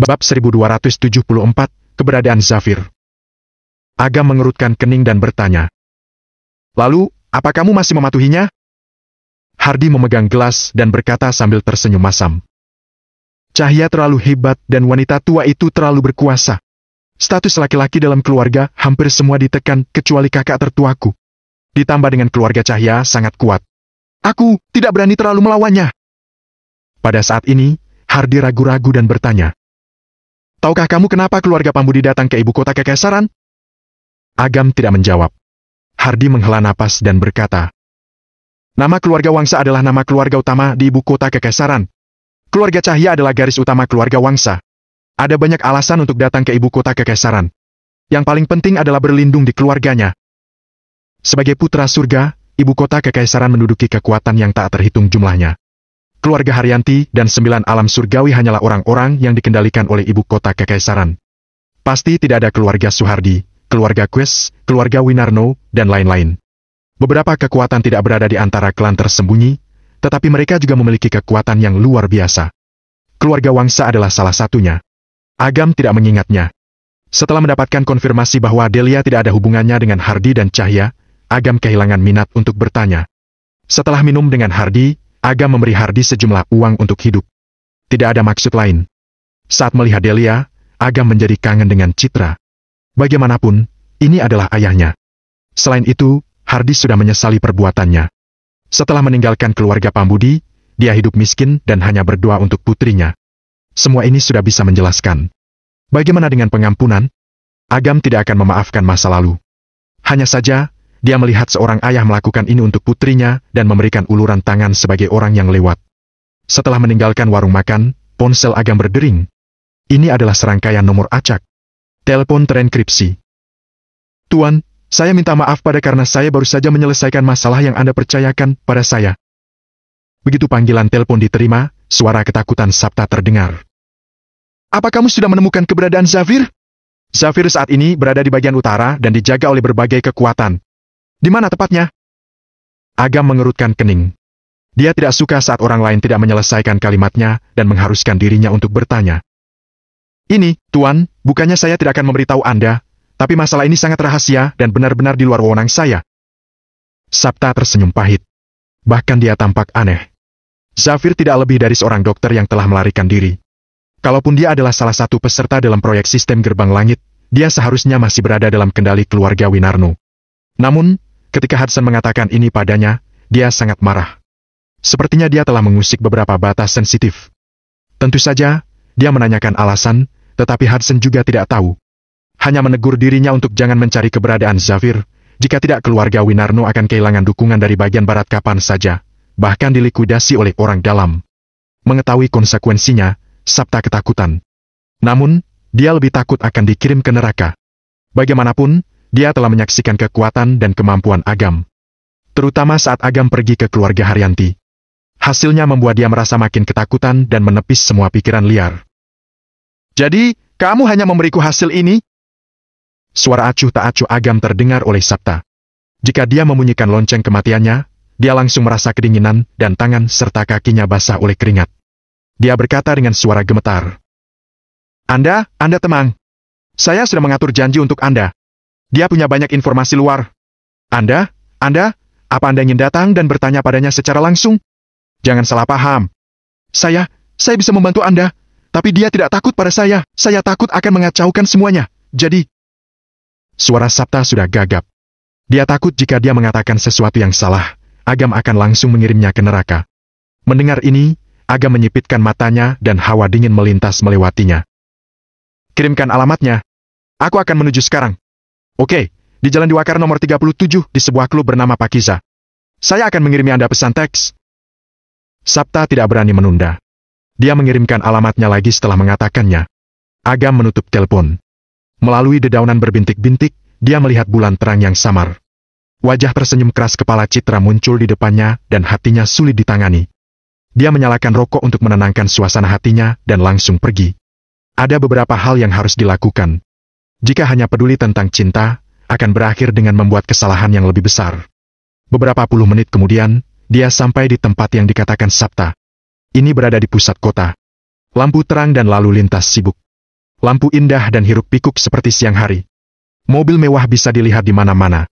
Bab 1274, Keberadaan Zafir. Agam mengerutkan kening dan bertanya. Lalu, apa kamu masih mematuhinya? Hardy memegang gelas dan berkata sambil tersenyum masam. Cahya terlalu hebat dan wanita tua itu terlalu berkuasa. Status laki-laki dalam keluarga hampir semua ditekan kecuali kakak tertuaku. Ditambah dengan keluarga Cahya sangat kuat. Aku tidak berani terlalu melawannya. Pada saat ini, Hardy ragu-ragu dan bertanya. Tahukah kamu kenapa keluarga Pambudi datang ke ibu kota Kekaisaran? Agam tidak menjawab. Hardy menghela napas dan berkata. Nama keluarga Wangsa adalah nama keluarga utama di ibu kota Kekaisaran. Keluarga Cahya adalah garis utama keluarga Wangsa. Ada banyak alasan untuk datang ke ibu kota Kekaisaran. Yang paling penting adalah berlindung di keluarganya. Sebagai putra surga, ibu kota Kekaisaran menduduki kekuatan yang tak terhitung jumlahnya. Keluarga Haryanti dan 9 alam surgawi hanyalah orang-orang yang dikendalikan oleh ibu kota Kekaisaran. Pasti tidak ada keluarga Suhardi, keluarga Quest, keluarga Winarno, dan lain-lain. Beberapa kekuatan tidak berada di antara klan tersembunyi, tetapi mereka juga memiliki kekuatan yang luar biasa. Keluarga Wangsa adalah salah satunya. Agam tidak mengingatnya. Setelah mendapatkan konfirmasi bahwa Delia tidak ada hubungannya dengan Hardy dan Cahya, Agam kehilangan minat untuk bertanya. Setelah minum dengan Hardy, Agam memberi Hardy sejumlah uang untuk hidup. Tidak ada maksud lain. Saat melihat Delia, Agam menjadi kangen dengan Citra. Bagaimanapun, ini adalah ayahnya. Selain itu, Hardy sudah menyesali perbuatannya. Setelah meninggalkan keluarga Pambudi, dia hidup miskin dan hanya berdoa untuk putrinya. Semua ini sudah bisa menjelaskan. Bagaimana dengan pengampunan? Agam tidak akan memaafkan masa lalu. Hanya saja, dia melihat seorang ayah melakukan ini untuk putrinya dan memberikan uluran tangan sebagai orang yang lewat. Setelah meninggalkan warung makan, ponsel Agam berdering. Ini adalah serangkaian nomor acak. Telepon terenkripsi. Tuan, saya minta maaf karena saya baru saja menyelesaikan masalah yang Anda percayakan pada saya. Begitu panggilan telepon diterima, suara ketakutan Sabta terdengar. Apa kamu sudah menemukan keberadaan Zafir? Zafir saat ini berada di bagian utara dan dijaga oleh berbagai kekuatan. Di mana tepatnya? Agam mengerutkan kening. Dia tidak suka saat orang lain tidak menyelesaikan kalimatnya dan mengharuskan dirinya untuk bertanya. Ini, Tuan, bukannya saya tidak akan memberitahu Anda, tapi masalah ini sangat rahasia dan benar-benar di luar wewenang saya. Sabta tersenyum pahit. Bahkan dia tampak aneh. Zafir tidak lebih dari seorang dokter yang telah melarikan diri. Kalaupun dia adalah salah satu peserta dalam proyek sistem gerbang langit, dia seharusnya masih berada dalam kendali keluarga Winarno. Namun, ketika Hudson mengatakan ini padanya, dia sangat marah. Sepertinya dia telah mengusik beberapa batas sensitif. Tentu saja, dia menanyakan alasan, tetapi Hudson juga tidak tahu. Hanya menegur dirinya untuk jangan mencari keberadaan Zafir, jika tidak keluarga Winarno akan kehilangan dukungan dari bagian barat kapan saja, bahkan dilikuidasi oleh orang dalam. Mengetahui konsekuensinya, Sabta ketakutan. Namun, dia lebih takut akan dikirim ke neraka. Bagaimanapun, dia telah menyaksikan kekuatan dan kemampuan Agam. Terutama saat Agam pergi ke keluarga Haryanti. Hasilnya membuat dia merasa makin ketakutan dan menepis semua pikiran liar. Jadi, kamu hanya memberiku hasil ini? Suara acuh tak acuh Agam terdengar oleh Sabta. Jika dia membunyikan lonceng kematiannya, dia langsung merasa kedinginan dan tangan serta kakinya basah oleh keringat. Dia berkata dengan suara gemetar. Anda tenang. Saya sudah mengatur janji untuk Anda. Dia punya banyak informasi luar. Anda, apa Anda ingin datang dan bertanya padanya secara langsung? Jangan salah paham. Saya bisa membantu Anda, tapi dia tidak takut pada saya. Saya takut akan mengacaukan semuanya. Jadi, suara Sabta sudah gagap. Dia takut jika dia mengatakan sesuatu yang salah, Agam akan langsung mengirimnya ke neraka. Mendengar ini, Agam menyipitkan matanya dan hawa dingin melintas melewatinya. Kirimkan alamatnya. Aku akan menuju sekarang. Oke, di Jalan Diwakar nomor 37 di sebuah klub bernama Pakiza. Saya akan mengirimi Anda pesan teks. Sabta tidak berani menunda. Dia mengirimkan alamatnya lagi setelah mengatakannya. Agam menutup telepon. Melalui dedaunan berbintik-bintik, dia melihat bulan terang yang samar. Wajah tersenyum keras kepala Citra muncul di depannya dan hatinya sulit ditangani. Dia menyalakan rokok untuk menenangkan suasana hatinya dan langsung pergi. Ada beberapa hal yang harus dilakukan. Jika hanya peduli tentang cinta, akan berakhir dengan membuat kesalahan yang lebih besar. Beberapa puluh menit kemudian, dia sampai di tempat yang dikatakan Sabta. Ini berada di pusat kota. Lampu terang dan lalu lintas sibuk. Lampu indah dan hiruk-pikuk seperti siang hari. Mobil mewah bisa dilihat di mana-mana.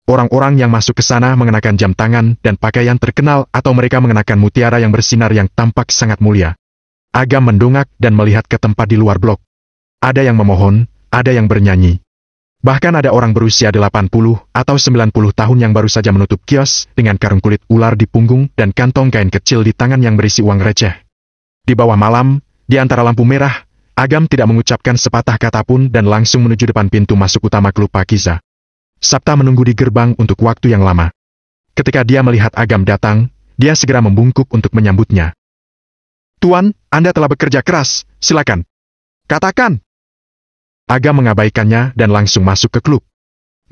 Orang-orang yang masuk ke sana mengenakan jam tangan dan pakaian terkenal atau mereka mengenakan mutiara yang bersinar yang tampak sangat mulia. Agam mendongak dan melihat ke tempat di luar blok. Ada yang memohon, ada yang bernyanyi. Bahkan ada orang berusia 80 atau 90 tahun yang baru saja menutup kios dengan karung kulit ular di punggung dan kantong kain kecil di tangan yang berisi uang receh. Di bawah malam, di antara lampu merah, Agam tidak mengucapkan sepatah kata pun dan langsung menuju depan pintu masuk utama klub Pakiza. Sabta menunggu di gerbang untuk waktu yang lama. Ketika dia melihat Agam datang, dia segera membungkuk untuk menyambutnya. "Tuan, Anda telah bekerja keras, silakan. Katakan." Agam mengabaikannya dan langsung masuk ke klub.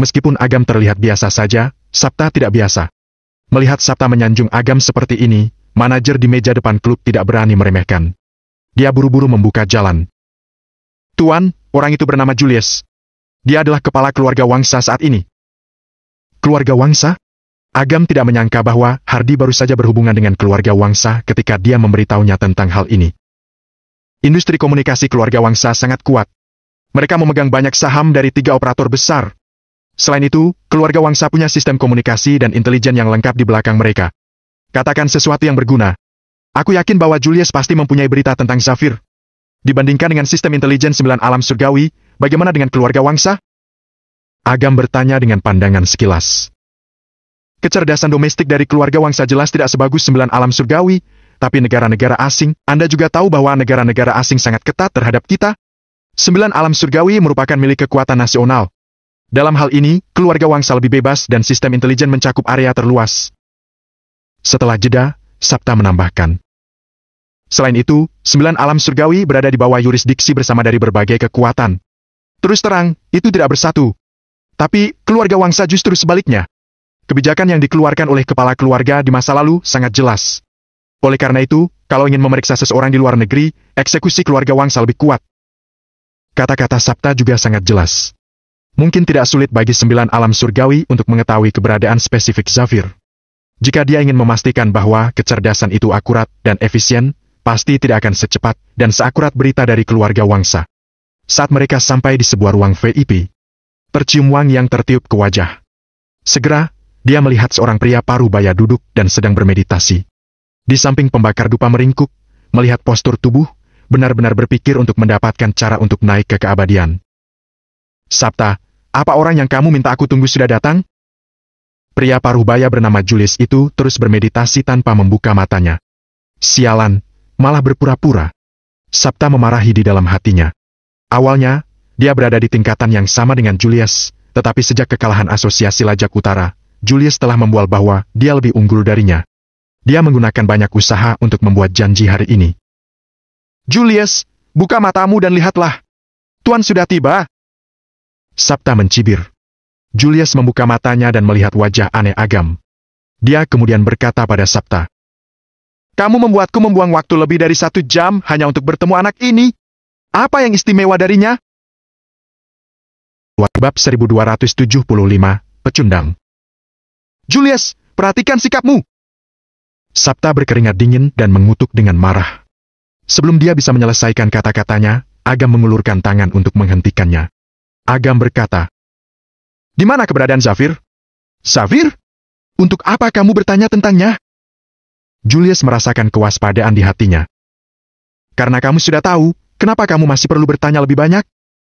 Meskipun Agam terlihat biasa saja, Sabta tidak biasa. Melihat Sabta menyanjung Agam seperti ini, manajer di meja depan klub tidak berani meremehkan. Dia buru-buru membuka jalan. "Tuan, orang itu bernama Julius. Dia adalah kepala keluarga Wangsa saat ini." Keluarga Wangsa? Agam tidak menyangka bahwa Hardi baru saja berhubungan dengan keluarga Wangsa ketika dia memberitahunya tentang hal ini. Industri komunikasi keluarga Wangsa sangat kuat. Mereka memegang banyak saham dari 3 operator besar. Selain itu, keluarga Wangsa punya sistem komunikasi dan intelijen yang lengkap di belakang mereka. Katakan sesuatu yang berguna. Aku yakin bahwa Julius pasti mempunyai berita tentang Zafir. Dibandingkan dengan sistem intelijen 9 alam surgawi, bagaimana dengan keluarga Wangsa? Agam bertanya dengan pandangan sekilas. Kecerdasan domestik dari keluarga Wangsa jelas tidak sebagus 9 alam surgawi, tapi negara-negara asing, Anda juga tahu bahwa negara-negara asing sangat ketat terhadap kita. 9 alam surgawi merupakan milik kekuatan nasional. Dalam hal ini, keluarga Wangsa lebih bebas dan sistem intelijen mencakup area terluas. Setelah jeda, Sabta menambahkan. Selain itu, 9 alam surgawi berada di bawah yurisdiksi bersama dari berbagai kekuatan. Terus terang, itu tidak bersatu. Tapi, keluarga Wangsa justru sebaliknya. Kebijakan yang dikeluarkan oleh kepala keluarga di masa lalu sangat jelas. Oleh karena itu, kalau ingin memeriksa seseorang di luar negeri, eksekusi keluarga Wangsa lebih kuat. Kata-kata Sabta juga sangat jelas. Mungkin tidak sulit bagi 9 alam surgawi untuk mengetahui keberadaan spesifik Zafir. Jika dia ingin memastikan bahwa kecerdasan itu akurat dan efisien, pasti tidak akan secepat dan seakurat berita dari keluarga Wangsa. Saat mereka sampai di sebuah ruang VIP, tercium wangi yang tertiup ke wajah. Segera, dia melihat seorang pria parubaya duduk dan sedang bermeditasi. Di samping pembakar dupa meringkuk, melihat postur tubuh, benar-benar berpikir untuk mendapatkan cara untuk naik ke keabadian. "Sabta, apa orang yang kamu minta aku tunggu sudah datang?" Pria parubaya bernama Julius itu terus bermeditasi tanpa membuka matanya. Sialan, malah berpura-pura. Sabta memarahi di dalam hatinya. Awalnya, dia berada di tingkatan yang sama dengan Julius, tetapi sejak kekalahan asosiasi Lajak Utara, Julius telah membual bahwa dia lebih unggul darinya. Dia menggunakan banyak usaha untuk membuat janji hari ini. "Julius, buka matamu dan lihatlah. Tuan sudah tiba." Sabta mencibir. Julius membuka matanya dan melihat wajah aneh Agam. Dia kemudian berkata pada Sabta, "Kamu membuatku membuang waktu lebih dari 1 jam hanya untuk bertemu anak ini. Apa yang istimewa darinya?" Bab 1275, Pecundang. "Julius, perhatikan sikapmu." Sabta berkeringat dingin dan mengutuk dengan marah. Sebelum dia bisa menyelesaikan kata-katanya, Agam mengulurkan tangan untuk menghentikannya. Agam berkata, "Di mana keberadaan Zafir?" "Zafir? Untuk apa kamu bertanya tentangnya?" Julius merasakan kewaspadaan di hatinya. "Karena kamu sudah tahu, kenapa kamu masih perlu bertanya lebih banyak?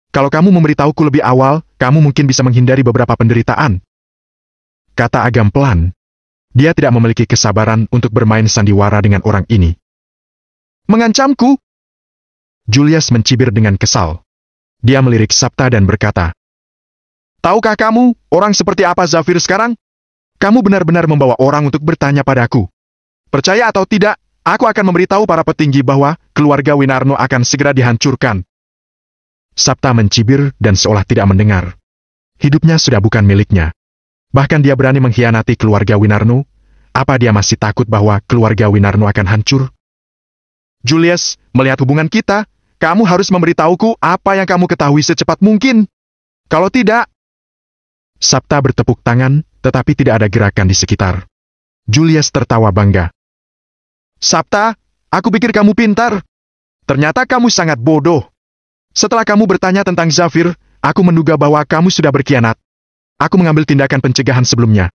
Kalau kamu memberitahuku lebih awal, kamu mungkin bisa menghindari beberapa penderitaan." Kata Agam pelan. Dia tidak memiliki kesabaran untuk bermain sandiwara dengan orang ini. "Mengancamku?" Julius mencibir dengan kesal. Dia melirik Sabta dan berkata, "Tahukah kamu, orang seperti apa Zafir sekarang? Kamu benar-benar membawa orang untuk bertanya padaku. Percaya atau tidak, aku akan memberitahu para petinggi bahwa keluarga Winarno akan segera dihancurkan." Sabta mencibir dan seolah tidak mendengar. Hidupnya sudah bukan miliknya. Bahkan dia berani mengkhianati keluarga Winarno. Apa dia masih takut bahwa keluarga Winarno akan hancur? "Julius, melihat hubungan kita, kamu harus memberitahuku apa yang kamu ketahui secepat mungkin. Kalau tidak..." Sabta bertepuk tangan, tetapi tidak ada gerakan di sekitar. Julius tertawa bangga. "Sabta, aku pikir kamu pintar. Ternyata kamu sangat bodoh. Setelah kamu bertanya tentang Zafir, aku menduga bahwa kamu sudah berkhianat. Aku mengambil tindakan pencegahan sebelumnya.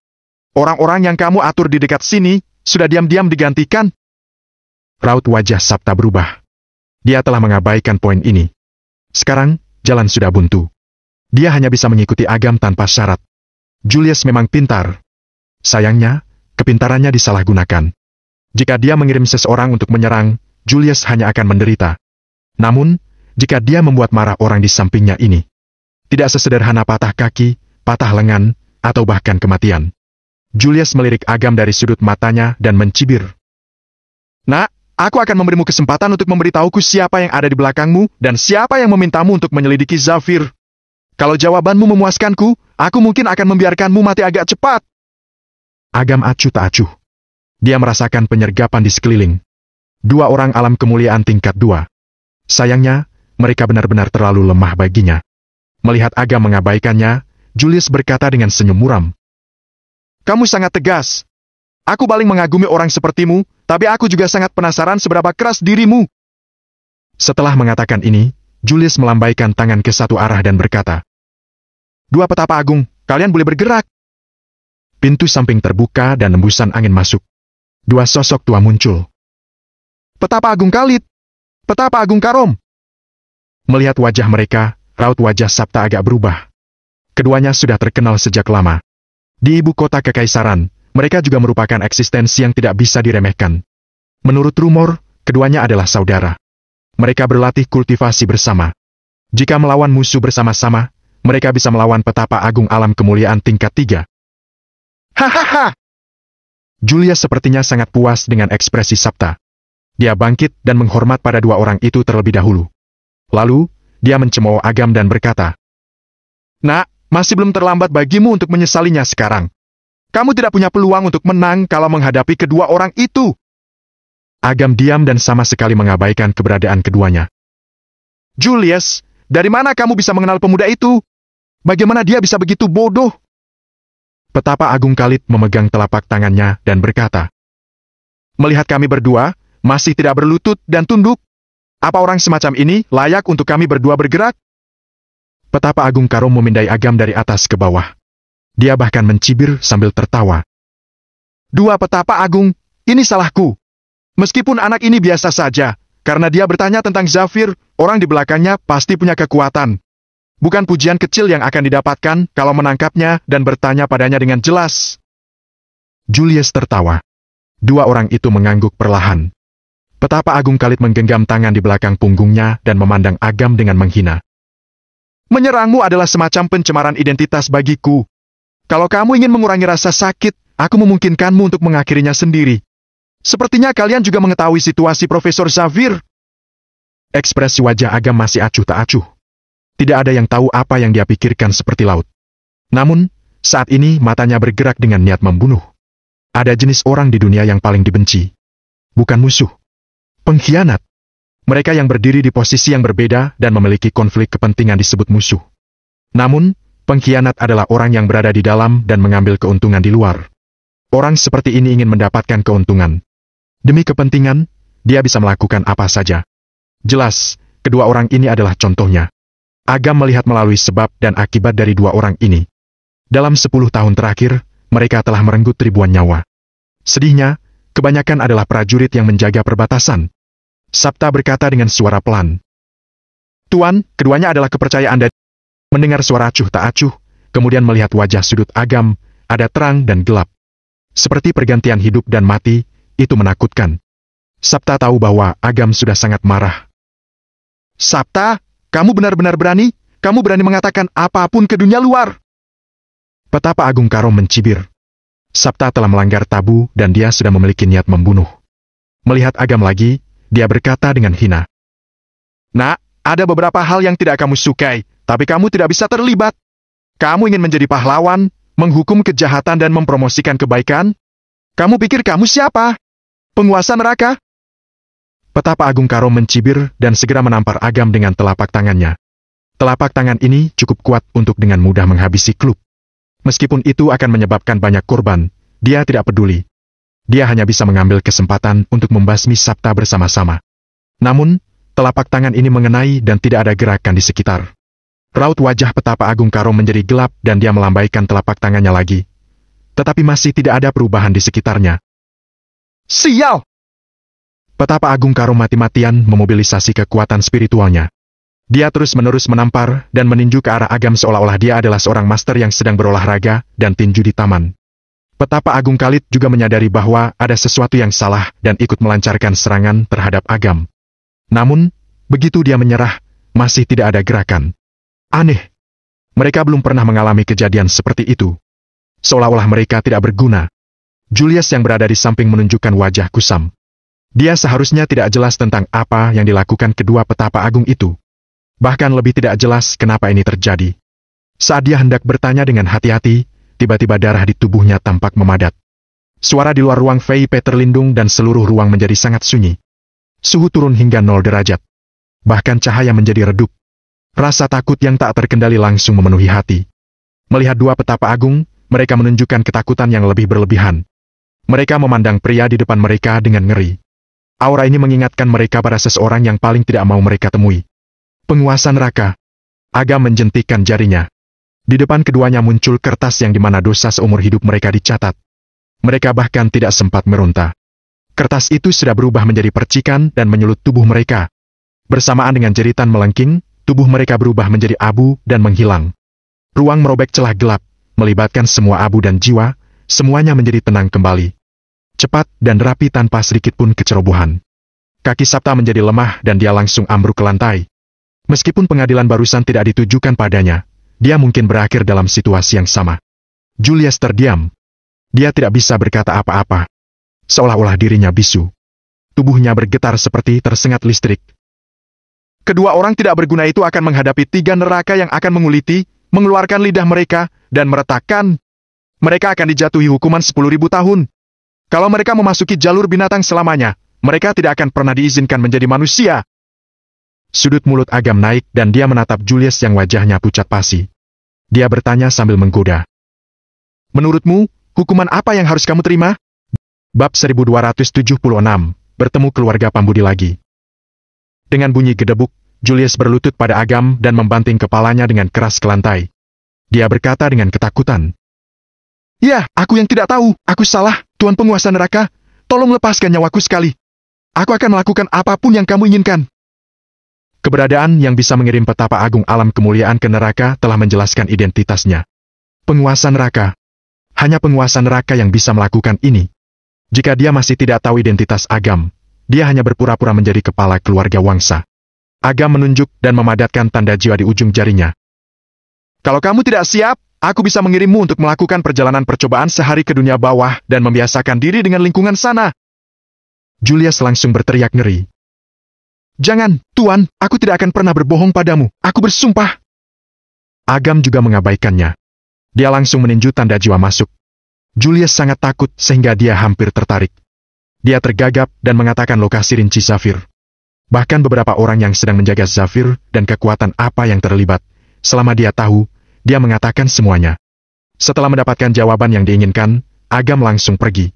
Orang-orang yang kamu atur di dekat sini, sudah diam-diam digantikan. Raut wajah Sapta berubah. Dia telah mengabaikan poin ini. Sekarang, jalan sudah buntu. Dia hanya bisa mengikuti Agam tanpa syarat. Julius memang pintar. Sayangnya, kepintarannya disalahgunakan. Jika dia mengirim seseorang untuk menyerang, Julius hanya akan menderita. Namun, jika dia membuat marah orang di sampingnya ini, tidak sesederhana patah kaki, patah lengan, atau bahkan kematian. Julius melirik Agam dari sudut matanya dan mencibir. Nak, aku akan memberimu kesempatan untuk memberitahuku siapa yang ada di belakangmu dan siapa yang memintamu untuk menyelidiki Zafir. Kalau jawabanmu memuaskanku, aku mungkin akan membiarkanmu mati agak cepat. Agam acuh tak acuh. Dia merasakan penyergapan di sekeliling. 2 orang alam kemuliaan tingkat 2. Sayangnya, mereka benar-benar terlalu lemah baginya. Melihat Agam mengabaikannya, Julius berkata dengan senyum muram. Kamu sangat tegas. Aku paling mengagumi orang sepertimu, tapi aku juga sangat penasaran seberapa keras dirimu. Setelah mengatakan ini, Julius melambaikan tangan ke satu arah dan berkata, 2 petapa agung, kalian boleh bergerak. Pintu samping terbuka dan hembusan angin masuk. 2 sosok tua muncul. Petapa Agung Khalid, Petapa Agung Karom. Melihat wajah mereka, raut wajah Sapta agak berubah. Keduanya sudah terkenal sejak lama. Di ibu kota kekaisaran, mereka juga merupakan eksistensi yang tidak bisa diremehkan. Menurut rumor, keduanya adalah saudara. Mereka berlatih kultivasi bersama. Jika melawan musuh bersama-sama, mereka bisa melawan petapa agung alam kemuliaan tingkat 3. Hahaha! Julius sepertinya sangat puas dengan ekspresi Sapta. Dia bangkit dan menghormat pada 2 orang itu terlebih dahulu. Lalu, dia mencemooh Agam dan berkata, Nak, masih belum terlambat bagimu untuk menyesalinya sekarang. Kamu tidak punya peluang untuk menang kalau menghadapi kedua orang itu. Agam diam dan sama sekali mengabaikan keberadaan keduanya. Julius, dari mana kamu bisa mengenal pemuda itu? Bagaimana dia bisa begitu bodoh? Petapa Agung Khalid memegang telapak tangannya dan berkata, Melihat kami berdua, masih tidak berlutut dan tunduk. Apa orang semacam ini layak untuk kami berdua bergerak? Petapa Agung Karom memindai Agam dari atas ke bawah. Dia bahkan mencibir sambil tertawa. 2 petapa agung, ini salahku. Meskipun anak ini biasa saja, karena dia bertanya tentang Zafir, orang di belakangnya pasti punya kekuatan. Bukan pujian kecil yang akan didapatkan kalau menangkapnya dan bertanya padanya dengan jelas. Julius tertawa. 2 orang itu mengangguk perlahan. Petapa Agung Khalid menggenggam tangan di belakang punggungnya dan memandang Agam dengan menghina. Menyerangmu adalah semacam pencemaran identitas bagiku. Kalau kamu ingin mengurangi rasa sakit, aku memungkinkanmu untuk mengakhirinya sendiri. Sepertinya kalian juga mengetahui situasi Profesor Zafir. Ekspresi wajah Agam masih acuh tak acuh. Tidak ada yang tahu apa yang dia pikirkan seperti laut. Namun, saat ini matanya bergerak dengan niat membunuh. Ada jenis orang di dunia yang paling dibenci. Bukan musuh. Pengkhianat. Mereka yang berdiri di posisi yang berbeda dan memiliki konflik kepentingan disebut musuh. Namun, pengkhianat adalah orang yang berada di dalam dan mengambil keuntungan di luar. Orang seperti ini ingin mendapatkan keuntungan. Demi kepentingan, dia bisa melakukan apa saja. Jelas, kedua orang ini adalah contohnya. Agam melihat melalui sebab dan akibat dari 2 orang ini. Dalam 10 tahun terakhir, mereka telah merenggut ribuan nyawa. Sedihnya, kebanyakan adalah prajurit yang menjaga perbatasan. Sapta berkata dengan suara pelan. Tuan, keduanya adalah kepercayaan dan... Mendengar suara acuh tak acuh, kemudian melihat wajah sudut Agam, ada terang dan gelap. Seperti pergantian hidup dan mati, itu menakutkan. Sapta tahu bahwa Agam sudah sangat marah. Sapta, kamu benar-benar berani? Kamu berani mengatakan apapun ke dunia luar? Petapa Agung Karom mencibir. Sapta telah melanggar tabu dan dia sudah memiliki niat membunuh. Melihat Agam lagi, dia berkata dengan hina. Nak, ada beberapa hal yang tidak kamu sukai, tapi kamu tidak bisa terlibat. Kamu ingin menjadi pahlawan, menghukum kejahatan dan mempromosikan kebaikan? Kamu pikir kamu siapa? Penguasa neraka? Petapa Agung Karom mencibir dan segera menampar Agam dengan telapak tangannya. Telapak tangan ini cukup kuat untuk dengan mudah menghabisi klub. Meskipun itu akan menyebabkan banyak korban, dia tidak peduli. Dia hanya bisa mengambil kesempatan untuk membasmi Sapta bersama-sama. Namun, Telapak tangan ini mengenai dan tidak ada gerakan di sekitar. Raut wajah petapa agung Karo menjadi gelap dan dia melambaikan telapak tangannya lagi. Tetapi masih tidak ada perubahan di sekitarnya. Sial! Petapa agung Karo mati-matian memobilisasi kekuatan spiritualnya. Dia terus-menerus menampar dan meninju ke arah Agam seolah-olah dia adalah seorang master yang sedang berolahraga dan tinju di taman. Petapa agung Khalid juga menyadari bahwa ada sesuatu yang salah dan ikut melancarkan serangan terhadap Agam. Namun, begitu dia menyerah, masih tidak ada gerakan. Aneh. Mereka belum pernah mengalami kejadian seperti itu. Seolah-olah mereka tidak berguna. Julius yang berada di samping menunjukkan wajah kusam. Dia seharusnya tidak jelas tentang apa yang dilakukan kedua petapa agung itu. Bahkan lebih tidak jelas kenapa ini terjadi. Saat dia hendak bertanya dengan hati-hati, tiba-tiba darah di tubuhnya tampak memadat. Suara di luar ruang VIP terlindung dan seluruh ruang menjadi sangat sunyi. Suhu turun hingga 0 derajat. Bahkan cahaya menjadi redup. Rasa takut yang tak terkendali langsung memenuhi hati. Melihat dua petapa agung, mereka menunjukkan ketakutan yang lebih berlebihan. Mereka memandang pria di depan mereka dengan ngeri. Aura ini mengingatkan mereka pada seseorang yang paling tidak mau mereka temui. Penguasa neraka. Agam menjentikkan jarinya. Di depan keduanya muncul kertas yang dimana dosa seumur hidup mereka dicatat. Mereka bahkan tidak sempat meronta. Kertas itu sudah berubah menjadi percikan dan menyulut tubuh mereka. Bersamaan dengan jeritan melengking, tubuh mereka berubah menjadi abu dan menghilang. Ruang merobek celah gelap, melibatkan semua abu dan jiwa, semuanya menjadi tenang kembali. Cepat dan rapi tanpa sedikit pun kecerobohan. Kaki Sabta menjadi lemah dan dia langsung ambruk ke lantai. Meskipun pengadilan barusan tidak ditujukan padanya, dia mungkin berakhir dalam situasi yang sama. Julius terdiam. Dia tidak bisa berkata apa-apa. Seolah-olah dirinya bisu. Tubuhnya bergetar seperti tersengat listrik. Kedua orang tidak berguna itu akan menghadapi 3 neraka yang akan menguliti, mengeluarkan lidah mereka, dan meretakkan. Mereka akan dijatuhi hukuman 10.000 tahun. Kalau mereka memasuki jalur binatang selamanya, mereka tidak akan pernah diizinkan menjadi manusia. Sudut mulut Agam naik dan dia menatap Julius yang wajahnya pucat pasi. Dia bertanya sambil menggoda. Menurutmu, hukuman apa yang harus kamu terima? Bab 1276, bertemu keluarga Pambudi lagi. Dengan bunyi gedebuk, Julius berlutut pada Agam dan membanting kepalanya dengan keras ke lantai. Dia berkata dengan ketakutan. Ya, aku yang tidak tahu, aku salah, Tuan Penguasa Neraka, tolong lepaskan nyawaku sekali. Aku akan melakukan apapun yang kamu inginkan. Keberadaan yang bisa mengirim petapa agung alam kemuliaan ke neraka telah menjelaskan identitasnya. Penguasa neraka. Hanya penguasa neraka yang bisa melakukan ini. Jika dia masih tidak tahu identitas Agam, dia hanya berpura-pura menjadi kepala keluarga Wangsa. Agam menunjuk dan memadatkan tanda jiwa di ujung jarinya. Kalau kamu tidak siap, aku bisa mengirimmu untuk melakukan perjalanan percobaan sehari ke dunia bawah dan membiasakan diri dengan lingkungan sana. Julius langsung berteriak ngeri. Jangan, Tuan, aku tidak akan pernah berbohong padamu, aku bersumpah. Agam juga mengabaikannya. Dia langsung meninju tanda jiwa masuk. Julius sangat takut sehingga dia hampir tertarik. Dia tergagap dan mengatakan lokasi rinci Zafir. Bahkan beberapa orang yang sedang menjaga Zafir dan kekuatan apa yang terlibat. Selama dia tahu, dia mengatakan semuanya. Setelah mendapatkan jawaban yang diinginkan, Agam langsung pergi.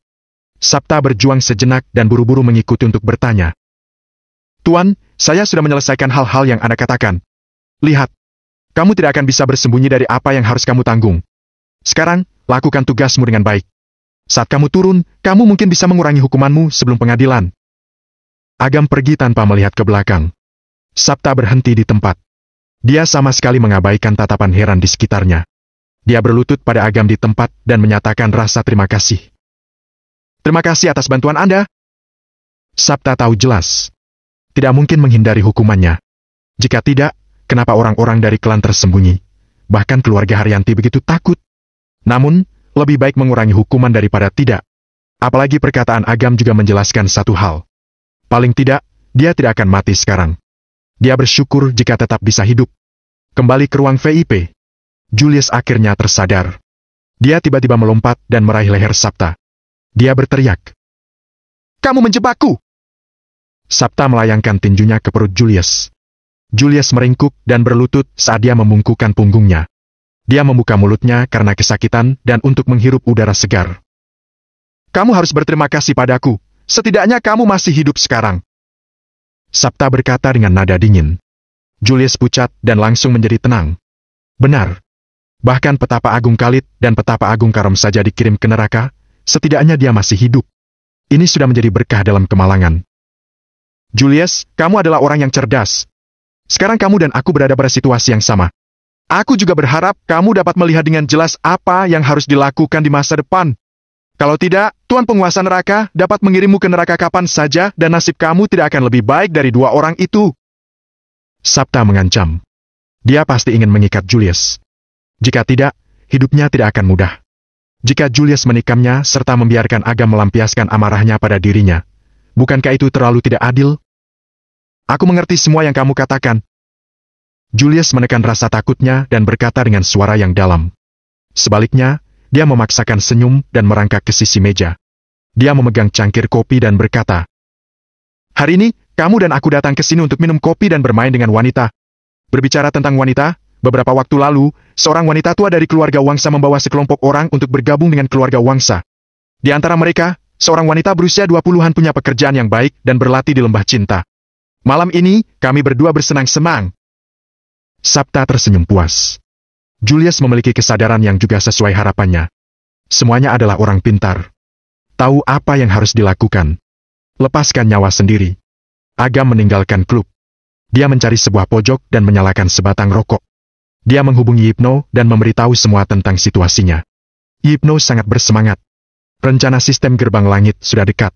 Sabta berjuang sejenak dan buru-buru mengikuti untuk bertanya. Tuan, saya sudah menyelesaikan hal-hal yang Anda katakan. Lihat, kamu tidak akan bisa bersembunyi dari apa yang harus kamu tanggung. Sekarang, lakukan tugasmu dengan baik. Saat kamu turun, kamu mungkin bisa mengurangi hukumanmu sebelum pengadilan. Agam pergi tanpa melihat ke belakang. Sabta berhenti di tempat. Dia sama sekali mengabaikan tatapan heran di sekitarnya. Dia berlutut pada Agam di tempat dan menyatakan rasa terima kasih. Terima kasih atas bantuan Anda. Sabta tahu jelas. Tidak mungkin menghindari hukumannya. Jika tidak, kenapa orang-orang dari klan tersembunyi? Bahkan keluarga Haryanti begitu takut. Namun, lebih baik mengurangi hukuman daripada tidak. Apalagi perkataan Agam juga menjelaskan satu hal. Paling tidak, dia tidak akan mati sekarang. Dia bersyukur jika tetap bisa hidup. Kembali ke ruang VIP. Julius akhirnya tersadar. Dia tiba-tiba melompat dan meraih leher Sabta. Dia berteriak. Kamu menjebakku! Sabta melayangkan tinjunya ke perut Julius. Julius meringkuk dan berlutut saat dia membungkukkan punggungnya. Dia membuka mulutnya karena kesakitan dan untuk menghirup udara segar. Kamu harus berterima kasih padaku, setidaknya kamu masih hidup sekarang. Sabta berkata dengan nada dingin. Julius pucat dan langsung menjadi tenang. Benar. Bahkan petapa Agung Khalid dan petapa Agung Karom saja dikirim ke neraka, setidaknya dia masih hidup. Ini sudah menjadi berkah dalam kemalangan. Julius, kamu adalah orang yang cerdas. Sekarang kamu dan aku berada pada situasi yang sama. Aku juga berharap kamu dapat melihat dengan jelas apa yang harus dilakukan di masa depan. Kalau tidak, Tuan Penguasa Neraka dapat mengirimmu ke neraka kapan saja dan nasib kamu tidak akan lebih baik dari dua orang itu. Sabta mengancam. Dia pasti ingin mengikat Julius. Jika tidak, hidupnya tidak akan mudah. Jika Julius menikamnya serta membiarkan Agam melampiaskan amarahnya pada dirinya, bukankah itu terlalu tidak adil? Aku mengerti semua yang kamu katakan. Julius menekan rasa takutnya dan berkata dengan suara yang dalam. Sebaliknya, dia memaksakan senyum dan merangkak ke sisi meja. Dia memegang cangkir kopi dan berkata, "Hari ini, kamu dan aku datang ke sini untuk minum kopi dan bermain dengan wanita. Berbicara tentang wanita, beberapa waktu lalu, seorang wanita tua dari keluarga Wangsa membawa sekelompok orang untuk bergabung dengan keluarga Wangsa. Di antara mereka, seorang wanita berusia 20-an punya pekerjaan yang baik dan berlatih di lembah cinta. Malam ini, kami berdua bersenang-senang." Sabta tersenyum puas. Julius memiliki kesadaran yang juga sesuai harapannya. Semuanya adalah orang pintar. Tahu apa yang harus dilakukan. Lepaskan nyawa sendiri. Agam meninggalkan klub. Dia mencari sebuah pojok dan menyalakan sebatang rokok. Dia menghubungi Hypno dan memberitahu semua tentang situasinya. Hypno sangat bersemangat. Rencana sistem gerbang langit sudah dekat.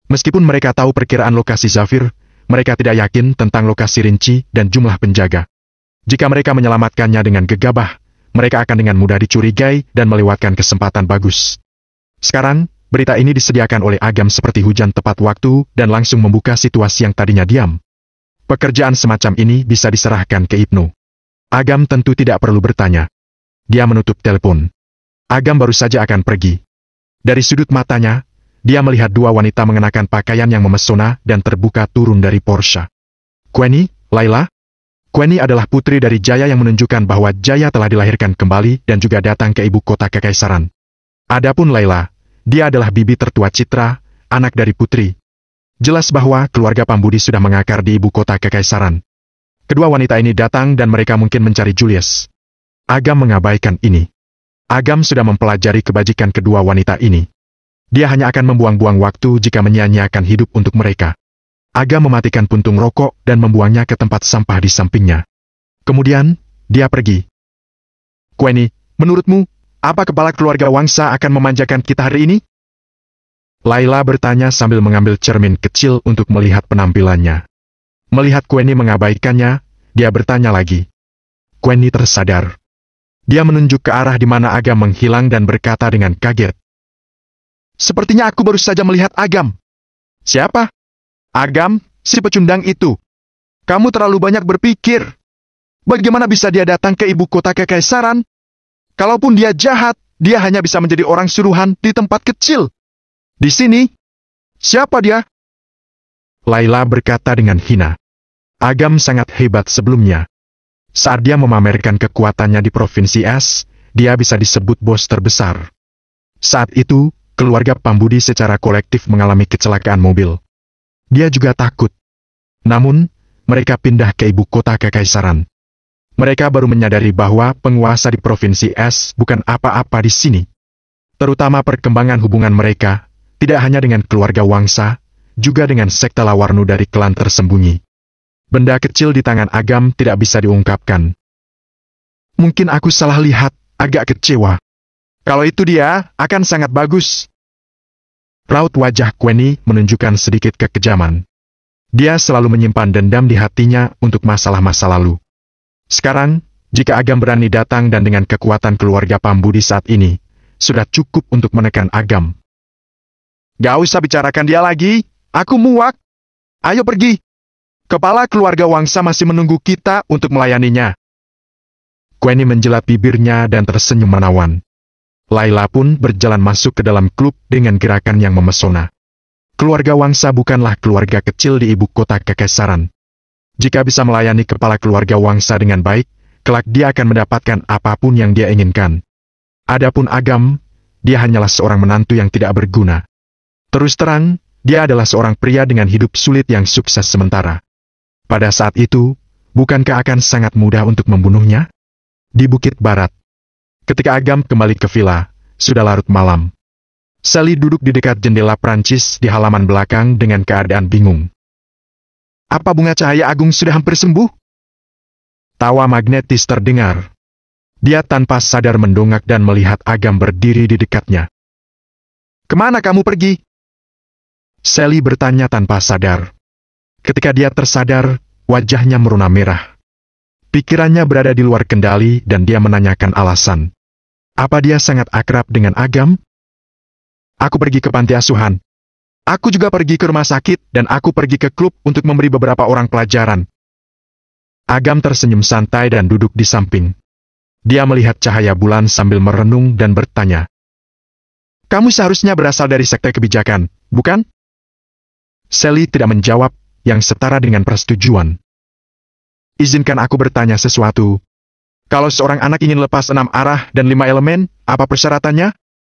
Meskipun mereka tahu perkiraan lokasi Zafir, mereka tidak yakin tentang lokasi rinci dan jumlah penjaga. Jika mereka menyelamatkannya dengan gegabah, mereka akan dengan mudah dicurigai dan melewatkan kesempatan bagus. Sekarang, berita ini disediakan oleh Agam seperti hujan tepat waktu dan langsung membuka situasi yang tadinya diam. Pekerjaan semacam ini bisa diserahkan ke Hypno. Agam tentu tidak perlu bertanya. Dia menutup telepon. Agam baru saja akan pergi. Dari sudut matanya, dia melihat dua wanita mengenakan pakaian yang memesona dan terbuka turun dari Porsche. Queenie, Laila? Queenie adalah putri dari Jaya yang menunjukkan bahwa Jaya telah dilahirkan kembali dan juga datang ke ibu kota kekaisaran. Adapun Laila, dia adalah bibi tertua Citra, anak dari putri. Jelas bahwa keluarga Pambudi sudah mengakar di ibu kota kekaisaran. Kedua wanita ini datang dan mereka mungkin mencari Julius. Agam mengabaikan ini. Agam sudah mempelajari kebajikan kedua wanita ini. Dia hanya akan membuang-buang waktu jika menyia-nyiakan hidup untuk mereka. Agam mematikan puntung rokok dan membuangnya ke tempat sampah di sampingnya. Kemudian, dia pergi. Queenie, menurutmu, apa kepala keluarga Wangsa akan memanjakan kita hari ini? Laila bertanya sambil mengambil cermin kecil untuk melihat penampilannya. Melihat Queenie mengabaikannya, dia bertanya lagi. Queenie tersadar. Dia menunjuk ke arah di mana Agam menghilang dan berkata dengan kaget. "Sepertinya aku baru saja melihat Agam." "Siapa?" "Agam, si pecundang itu. Kamu terlalu banyak berpikir. Bagaimana bisa dia datang ke ibu kota kekaisaran? Kalaupun dia jahat, dia hanya bisa menjadi orang suruhan di tempat kecil. Di sini, siapa dia?" Laila berkata dengan hina. Agam sangat hebat sebelumnya. Saat dia memamerkan kekuatannya di Provinsi Es, dia bisa disebut bos terbesar. Saat itu, keluarga Pambudi secara kolektif mengalami kecelakaan mobil. Dia juga takut. Namun, mereka pindah ke ibu kota kekaisaran. Mereka baru menyadari bahwa penguasa di Provinsi Es bukan apa-apa di sini. Terutama perkembangan hubungan mereka, tidak hanya dengan keluarga Wangsa, juga dengan sekte Lawarnu dari klan tersembunyi. Benda kecil di tangan Agam tidak bisa diungkapkan. Mungkin aku salah lihat, agak kecewa. Kalau itu dia, akan sangat bagus. Raut wajah Queenie menunjukkan sedikit kekejaman. Dia selalu menyimpan dendam di hatinya untuk masalah-masa lalu. Sekarang, jika Agam berani datang dan dengan kekuatan keluarga Pambudi saat ini, sudah cukup untuk menekan Agam. "Gak usah bicarakan dia lagi, aku muak. Ayo pergi. Kepala keluarga Wangsa masih menunggu kita untuk melayaninya." Queenie menjelat bibirnya dan tersenyum menawan. Laila pun berjalan masuk ke dalam klub dengan gerakan yang memesona. Keluarga Wangsa bukanlah keluarga kecil di ibu kota kekaisaran. Jika bisa melayani kepala keluarga Wangsa dengan baik, kelak dia akan mendapatkan apapun yang dia inginkan. Adapun Agam, dia hanyalah seorang menantu yang tidak berguna. Terus terang, dia adalah seorang pria dengan hidup sulit yang sukses sementara. Pada saat itu, bukankah akan sangat mudah untuk membunuhnya? Di Bukit Barat. Ketika Agam kembali ke villa, sudah larut malam. Sally duduk di dekat jendela Prancis di halaman belakang dengan keadaan bingung. Apa bunga cahaya agung sudah hampir sembuh? Tawa magnetis terdengar. Dia tanpa sadar mendongak dan melihat Agam berdiri di dekatnya. Kemana kamu pergi? Sally bertanya tanpa sadar. Ketika dia tersadar, wajahnya meruna merah. Pikirannya berada di luar kendali dan dia menanyakan alasan. Apa dia sangat akrab dengan Agam? Aku pergi ke panti asuhan. Aku juga pergi ke rumah sakit dan aku pergi ke klub untuk memberi beberapa orang pelajaran. Agam tersenyum santai dan duduk di samping. Dia melihat cahaya bulan sambil merenung dan bertanya. Kamu seharusnya berasal dari sekte kebijakan, bukan? Sally tidak menjawab, yang setara dengan persetujuan. Izinkan aku bertanya sesuatu. Kalau seorang anak ingin lepas 6 arah dan 5 elemen, apa persyaratannya?